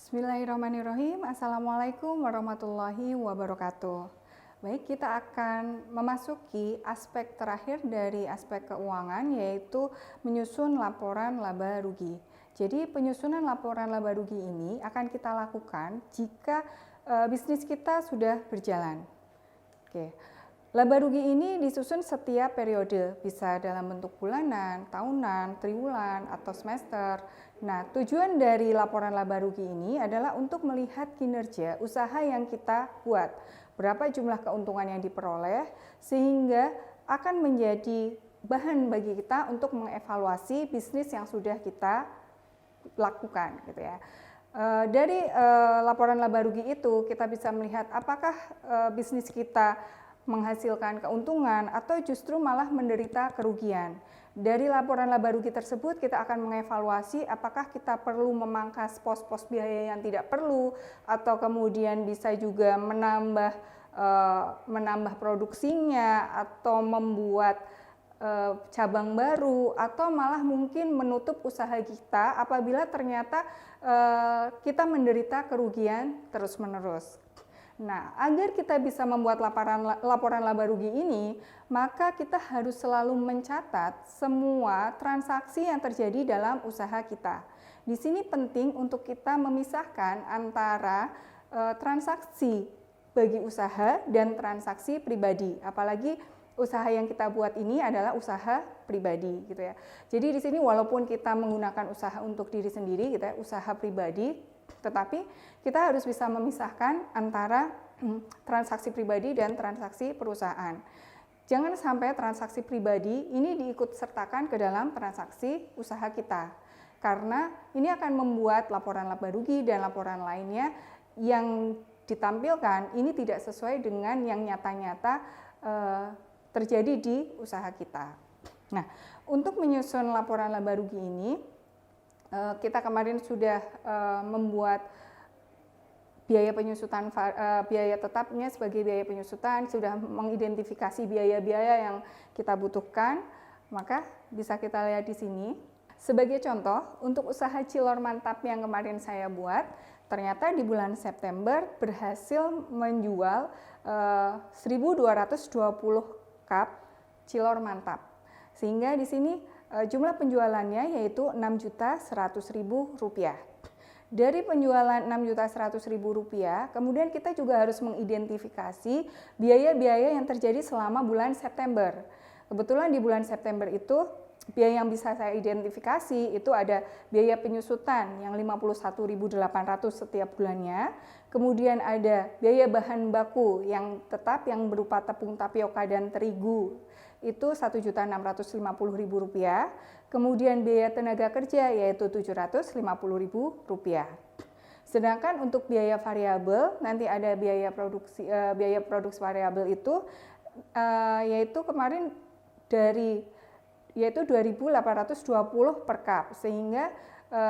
Bismillahirrahmanirrahim. Assalamualaikum warahmatullahi wabarakatuh. Baik, kita akan memasuki aspek terakhir dari aspek keuangan, yaitu menyusun laporan laba rugi. Jadi penyusunan laporan laba rugi ini akan kita lakukan jika bisnis kita sudah berjalan. Oke. Laba rugi ini disusun setiap periode, bisa dalam bentuk bulanan, tahunan, triwulan, atau semester. Nah, tujuan dari laporan laba rugi ini adalah untuk melihat kinerja usaha yang kita buat, berapa jumlah keuntungan yang diperoleh, sehingga akan menjadi bahan bagi kita untuk mengevaluasi bisnis yang sudah kita lakukan, gitu ya. Dari laporan laba rugi itu kita bisa melihat apakah bisnis kita menghasilkan keuntungan atau justru malah menderita kerugian. Dari laporan laba rugi tersebut kita akan mengevaluasi apakah kita perlu memangkas pos-pos biaya yang tidak perlu, atau kemudian bisa juga menambah produksinya, atau membuat cabang baru, atau malah mungkin menutup usaha kita apabila ternyata kita menderita kerugian terus-menerus. Nah, agar kita bisa membuat laporan laba rugi ini, maka kita harus selalu mencatat semua transaksi yang terjadi dalam usaha kita. Di sini penting untuk kita memisahkan antara transaksi bagi usaha dan transaksi pribadi. Apalagi usaha yang kita buat ini adalah usaha pribadi, gitu ya. Jadi di sini walaupun kita menggunakan usaha untuk diri sendiri, gitu ya, usaha pribadi, tetapi kita harus bisa memisahkan antara transaksi pribadi dan transaksi perusahaan. Jangan sampai transaksi pribadi ini diikut sertakan ke dalam transaksi usaha kita, karena ini akan membuat laporan laba rugi dan laporan lainnya yang ditampilkan ini tidak sesuai dengan yang nyata-nyata terjadi di usaha kita. Nah, untuk menyusun laporan laba rugi ini, kita kemarin sudah membuat biaya penyusutan, biaya tetapnya sebagai biaya penyusutan, sudah mengidentifikasi biaya-biaya yang kita butuhkan, maka bisa kita lihat di sini. Sebagai contoh, untuk usaha Cilor Mantap yang kemarin saya buat, ternyata di bulan September berhasil menjual 1.220 cup Cilor Mantap. Sehingga di sini jumlah penjualannya yaitu Rp6.100.000. Dari penjualan Rp6.100.000, kemudian kita juga harus mengidentifikasi biaya-biaya yang terjadi selama bulan September. Kebetulan di bulan September itu biaya yang bisa saya identifikasi itu ada biaya penyusutan yang Rp51.800 setiap bulannya. Kemudian ada biaya bahan baku yang tetap yang berupa tepung tapioka dan terigu, itu Rp1.650.000. Kemudian biaya tenaga kerja yaitu Rp750.000. Sedangkan untuk biaya variabel, nanti ada biaya produksi variabel itu yaitu kemarin yaitu 2.820 per cup, sehingga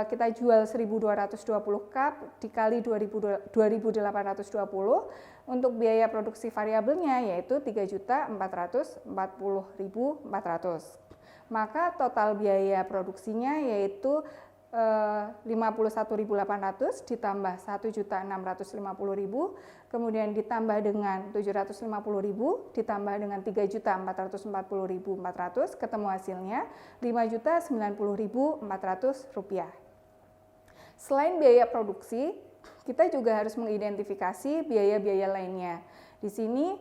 kita jual 1.220 cup dikali 2.820. Untuk biaya produksi variabelnya yaitu 3.440.400. Maka total biaya produksinya yaitu 51.800 ditambah 1.650.000, kemudian ditambah dengan 750.000 ditambah dengan 3.440.400, ketemu hasilnya Rp5.090.400. Selain biaya produksi, kita juga harus mengidentifikasi biaya-biaya lainnya. Di sini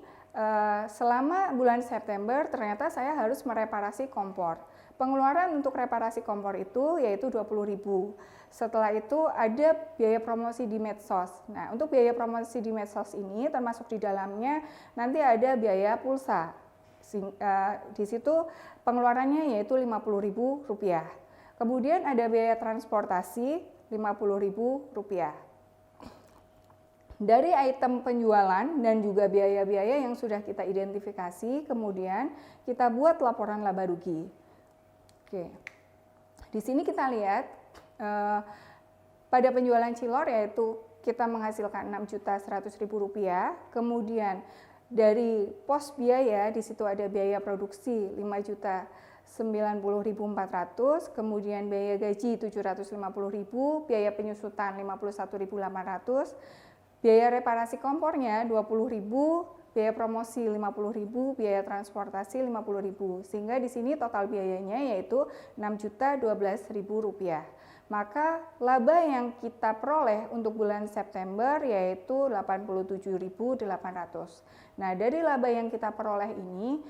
selama bulan September ternyata saya harus mereparasi kompor. Pengeluaran untuk reparasi kompor itu yaitu Rp20.000. Setelah itu ada biaya promosi di medsos. Nah, untuk biaya promosi di medsos ini termasuk di dalamnya nanti ada biaya pulsa. Di situ pengeluarannya yaitu Rp50.000. Kemudian ada biaya transportasi Rp50.000. Dari item penjualan dan juga biaya-biaya yang sudah kita identifikasi, kemudian kita buat laporan laba rugi. Oke, di sini kita lihat pada penjualan Cilor yaitu kita menghasilkan Rp6.100.000. Kemudian dari pos biaya di situ ada biaya produksi 90.400, kemudian biaya gaji 750.000, biaya penyusutan 51.800, biaya reparasi kompornya 20.000, biaya promosi 50.000, biaya transportasi 50.000. Sehingga di sini total biayanya yaitu Rp6.012.000. Maka laba yang kita peroleh untuk bulan September yaitu 87.800. Nah, dari laba yang kita peroleh ini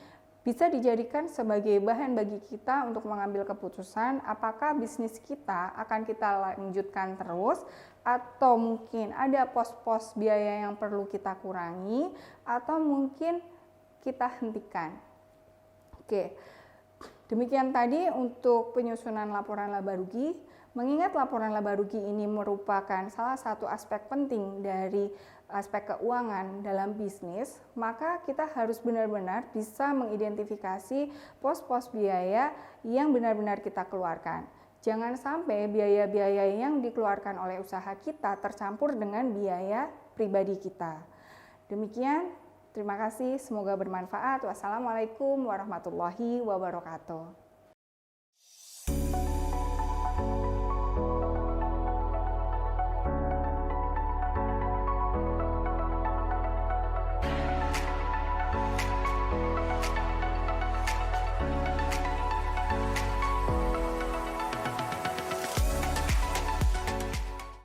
bisa dijadikan sebagai bahan bagi kita untuk mengambil keputusan apakah bisnis kita akan kita lanjutkan terus atau mungkin ada pos-pos biaya yang perlu kita kurangi atau mungkin kita hentikan. Oke, demikian tadi untuk penyusunan laporan laba rugi. Mengingat laporan laba rugi ini merupakan salah satu aspek penting dari aspek keuangan dalam bisnis, maka kita harus benar-benar bisa mengidentifikasi pos-pos biaya yang benar-benar kita keluarkan. Jangan sampai biaya-biaya yang dikeluarkan oleh usaha kita tercampur dengan biaya pribadi kita. Demikian, terima kasih, semoga bermanfaat. Wassalamualaikum warahmatullahi wabarakatuh.